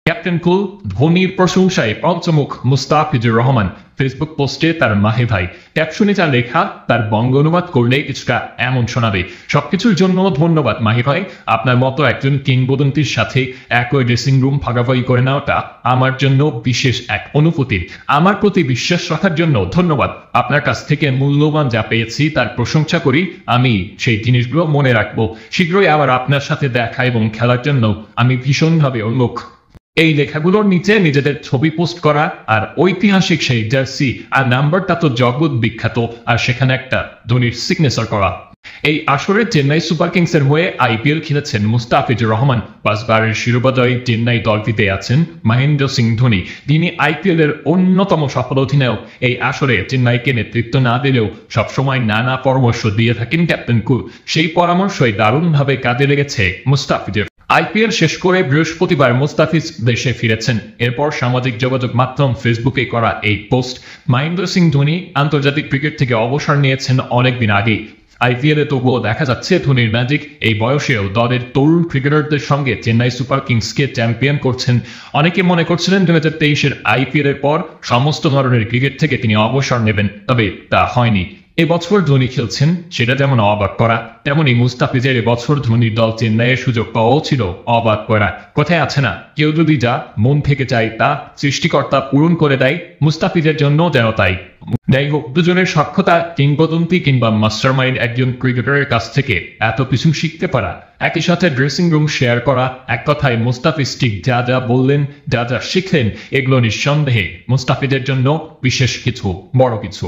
Captain কুল ধোনির প্রশংসায় পঞ্চমুখ মুস্তাফিজুর রহমান ফেসবুক পোস্টে তার মাহে ভাই ক্যাপশনে যা লেখা তার বঙ্গ অনুবাদ করলে কিছুটা এমন শোনাবে। সবকিছুর জন্য ধন্যবাদ মাহি ভাই, আপনার মতো একজন কিংবদন্তির সাথে একই ড্রেসিং রুম ভাগাভাগি করে নেওয়াটা আমার জন্য বিশেষ এক অনুভূতি। আমার প্রতি বিশ্বাস রাখার জন্য ধন্যবাদ। আপনার কাছ থেকে মূল্যবান যা পেয়েছি তার প্রশংসা করি, আমি সেই জিনিসগুলো মনে রাখবো। শীঘ্রই আবার আপনার সাথে দেখা এবং খেলার জন্য আমি ভীষণভাবে উন্মুখ। এই লেখাগুলোর নিচে নিজেদের ছবি পোস্ট করা আর ঐতিহাসিক সেই জার্সি আর নাম্বারটা তো জগৎ বিখ্যাত, আর সেখানে একটা ধোনির সিগনেচার করা। এই আসরে চেন্নাই সুপার কিংসের হয়ে আইপিএল খেলেছেন মুস্তাফিজুর রহমান। 5 বারের শিরোপাজয়ী চেন্নাই দলটিতে আছেন মহেন্দ্র সিং ধোনি। তিনি আইপিএল এর অন্যতম সফল অধিনায়ক। এই আসরে চেন্নাইকে নেতৃত্ব না দিলেও সবসময় নানা পরামর্শ দিয়ে থাকেন ক্যাপ্টেন কুল। সেই পরামর্শই দারুণভাবে কাজে লেগেছে মুস্তাফিজের। আইপিএল শেষ করে বৃহস্পতিবার মুস্তাফিজ দেশে ফিরেছেন। এরপর সামাজিক যোগাযোগ মাধ্যম ফেসবুকে করা এই পোস্ট। মহেন্দ্র সিং ধোনি আন্তর্জাতিক ক্রিকেট থেকে অবসর নিয়েছেন অনেকদিন আগেই। আইপিএলে তবুও দেখা যাচ্ছে ধোনির ম্যাজিক। এই বয়সেও দলের তরুণ ক্রিকেটারদের সঙ্গে চেন্নাই সুপার কিংসকে চ্যাম্পিয়ন করছেন। অনেকে মনে করছিলেন 2023-এর আইপিএল এর পর সমস্ত ধরনের ক্রিকেট থেকে তিনি অবসর নেবেন, তবে তা হয়নি। এবছর ধোনি খেলছেন, সেটা যেমন অবাক করা, তেমনি মুস্তাফিজের এবছর ধোনির দল চেন্নাইয়ের সুযোগ পাওয়াও ছিল অবাক করা। কথায় আছে না, কেউ যদি যা মন থেকে চায় তা সৃষ্টিকর্তা পূরণ করে দেয়, মুস্তাফিজের জন্য যেন তাই। যাই হোক, দুজনের সক্ষতা, কিংবদন্তি কিংবা মাস্টারমাইন্ড একজন ক্রিকেটারের কাছ থেকে এত কিছু শিখতে পারা, একই সাথে ড্রেসিং রুম শেয়ার করা, এক কথায় মুস্তাফিজ ঠিক যা যা বললেন, যা যা শিখলেন, এগুলো নিঃসন্দেহে মুস্তাফিজের জন্য বিশেষ কিছু, বড় কিছু।